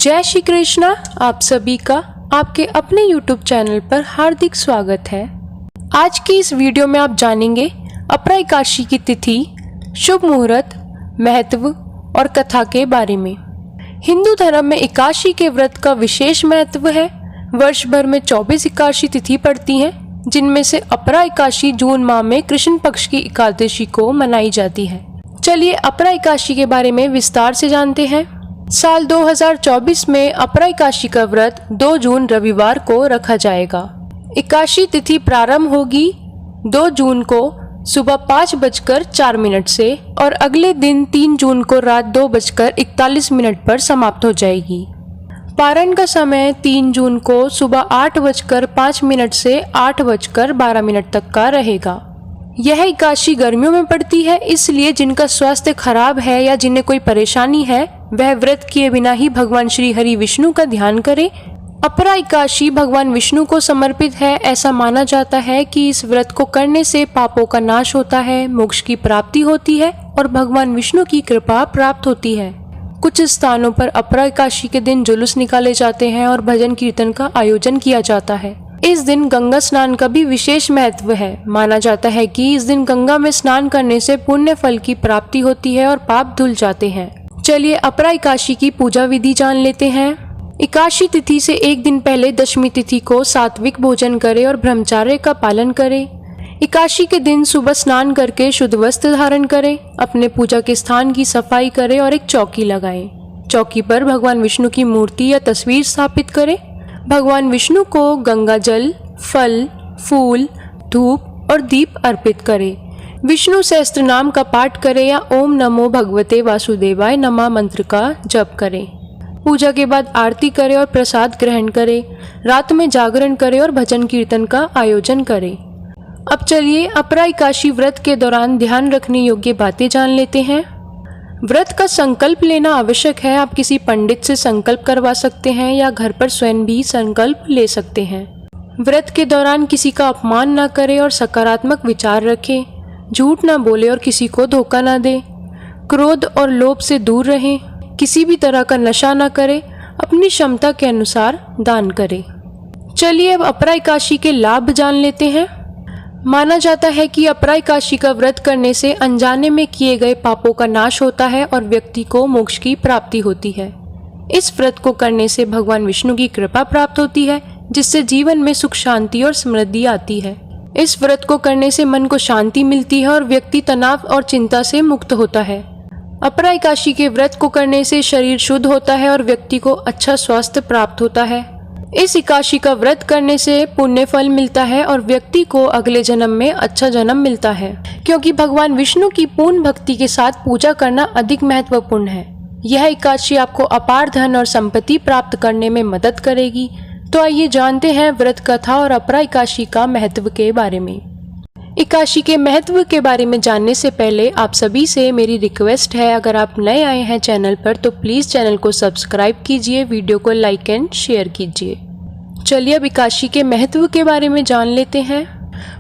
जय श्री कृष्णा। आप सभी का आपके अपने YouTube चैनल पर हार्दिक स्वागत है। आज की इस वीडियो में आप जानेंगे अपरा एकादशी की तिथि, शुभ मुहूर्त, महत्व और कथा के बारे में। हिंदू धर्म में एकादशी के व्रत का विशेष महत्व है। वर्ष भर में 24 एकादशी तिथि पड़ती हैं, जिनमें से अपरा एकादशी जून माह में कृष्ण पक्ष की एकादशी को मनाई जाती है। चलिए अपरा एकादशी के बारे में विस्तार से जानते हैं। साल 2024 में अपरा एकादशी का व्रत 2 जून रविवार को रखा जाएगा। एकादशी तिथि प्रारंभ होगी 2 जून को सुबह 5:04 से और अगले दिन 3 जून को रात 2:41 पर समाप्त हो जाएगी। पारण का समय 3 जून को सुबह 8:05 से 8:12 तक का रहेगा। यह एकादशी गर्मियों में पड़ती है, इसलिए जिनका स्वास्थ्य खराब है या जिन्हें कोई परेशानी है वह व्रत किए बिना ही भगवान श्री हरि विष्णु का ध्यान करें। अपरा एकादशी भगवान विष्णु को समर्पित है। ऐसा माना जाता है कि इस व्रत को करने से पापों का नाश होता है, मोक्ष की प्राप्ति होती है और भगवान विष्णु की कृपा प्राप्त होती है। कुछ स्थानों पर अपरा एकादशी के दिन जुलूस निकाले जाते हैं और भजन कीर्तन का आयोजन किया जाता है। इस दिन गंगा स्नान का भी विशेष महत्व है। माना जाता है कि इस दिन गंगा में स्नान करने से पुण्य फल की प्राप्ति होती है और पाप धुल जाते हैं। चलिए अपरा एकादशी की पूजा विधि जान लेते हैं। एकादशी तिथि से एक दिन पहले दशमी तिथि को सात्विक भोजन करें और ब्रह्मचर्य का पालन करें। एकादशी के दिन सुबह स्नान करके शुद्ध वस्त्र धारण करें। अपने पूजा के स्थान की सफाई करें और एक चौकी लगाएं। चौकी पर भगवान विष्णु की मूर्ति या तस्वीर स्थापित करें। भगवान विष्णु को गंगा जल, फल, फूल, धूप और दीप अर्पित करें। विष्णु सहस्त्र नाम का पाठ करें या ओम नमो भगवते वासुदेवाय नमः मंत्र का जप करें। पूजा के बाद आरती करें और प्रसाद ग्रहण करें। रात में जागरण करें और भजन कीर्तन का आयोजन करें। अब चलिए अपरा एकादशी व्रत के दौरान ध्यान रखने योग्य बातें जान लेते हैं। व्रत का संकल्प लेना आवश्यक है। आप किसी पंडित से संकल्प करवा सकते हैं या घर पर स्वयं भी संकल्प ले सकते हैं। व्रत के दौरान किसी का अपमान न करें और सकारात्मक विचार रखें। झूठ न बोले और किसी को धोखा न दें। क्रोध और लोभ से दूर रहें। किसी भी तरह का नशा न करें। अपनी क्षमता के अनुसार दान करें। चलिए अब अपरा एकादशी के लाभ जान लेते हैं। माना जाता है कि अपरा एकादशी का व्रत करने से अनजाने में किए गए पापों का नाश होता है और व्यक्ति को मोक्ष की प्राप्ति होती है। इस व्रत को करने से भगवान विष्णु की कृपा प्राप्त होती है, जिससे जीवन में सुख, शांति और समृद्धि आती है। इस व्रत को करने से मन को शांति मिलती है और व्यक्ति तनाव और चिंता से मुक्त होता है। अपरा एकादशी के व्रत को करने से शरीर शुद्ध होता है और व्यक्ति को अच्छा स्वास्थ्य प्राप्त होता है। इस एकादशी का व्रत करने से पुण्य फल मिलता है और व्यक्ति को अगले जन्म में अच्छा जन्म मिलता है, क्योंकि भगवान विष्णु की पूर्ण भक्ति के साथ पूजा करना अधिक महत्वपूर्ण है। यह एकादशी आपको अपार धन और संपत्ति प्राप्त करने में मदद करेगी। तो आइए जानते हैं व्रत कथा और अपरा एकादशी का महत्व के बारे में। एकादशी के महत्व के बारे में जानने से पहले आप सभी से मेरी रिक्वेस्ट है, अगर आप नए आए हैं चैनल पर तो प्लीज़ चैनल को सब्सक्राइब कीजिए, वीडियो को लाइक एंड शेयर कीजिए। चलिए अब एकादशी के महत्व के बारे में जान लेते हैं।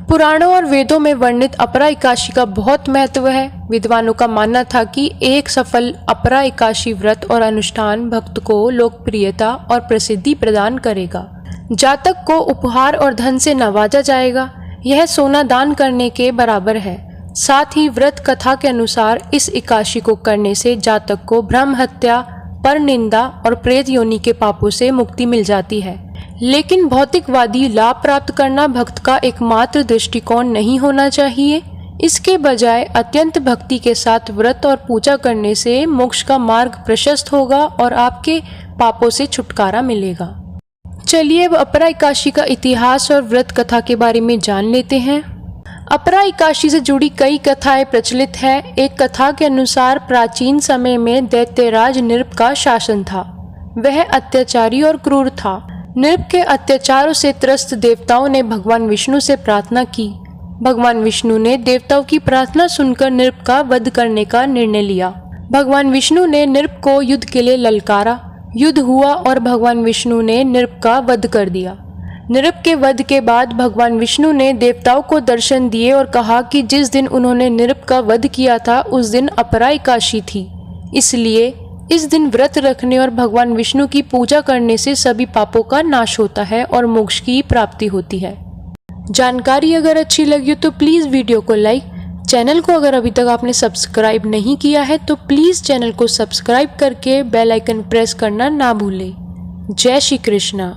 पुराणों और वेदों में वर्णित अपरा एकादशी का बहुत महत्व है। विद्वानों का मानना था कि एक सफल अपरा एकादशी व्रत और अनुष्ठान भक्त को लोकप्रियता और प्रसिद्धि प्रदान करेगा। जातक को उपहार और धन से नवाजा जाएगा। यह सोना दान करने के बराबर है। साथ ही व्रत कथा के अनुसार इस एकादशी को करने से जातक को ब्रह्म हत्या, परनिंदा और प्रेत योनि के पापों से मुक्ति मिल जाती है। लेकिन भौतिकवादी लाभ प्राप्त करना भक्त का एकमात्र दृष्टिकोण नहीं होना चाहिए। इसके बजाय अत्यंत भक्ति के साथ व्रत और पूजा करने से मोक्ष का मार्ग प्रशस्त होगा और आपके पापों से छुटकारा मिलेगा। चलिए अब अपरा एकादशी का इतिहास और व्रत कथा के बारे में जान लेते हैं। अपरा एकादशी से जुड़ी कई कथाएं प्रचलित है। एक कथा के अनुसार प्राचीन समय में दैत्यराज नृप का शासन था। वह अत्याचारी और क्रूर था। नृप के अत्याचारों से त्रस्त देवताओं ने भगवान विष्णु से प्रार्थना की। भगवान विष्णु ने देवताओं की प्रार्थना सुनकर नृप का वध करने का निर्णय लिया। भगवान विष्णु ने नृप को युद्ध के लिए ललकारा। युद्ध हुआ और भगवान विष्णु ने नृप का वध कर दिया। नृप के वध के बाद भगवान विष्णु ने देवताओं को दर्शन दिए और कहा कि जिस दिन उन्होंने नृप का वध किया था उस दिन अपरा एकादशी थी, इसलिए इस दिन व्रत रखने और भगवान विष्णु की पूजा करने से सभी पापों का नाश होता है और मोक्ष की प्राप्ति होती है। जानकारी अगर अच्छी लगी हो तो प्लीज़ वीडियो को लाइक, चैनल को अगर अभी तक आपने सब्सक्राइब नहीं किया है तो प्लीज़ चैनल को सब्सक्राइब करके बेल आइकन प्रेस करना ना भूलें। जय श्री कृष्णा।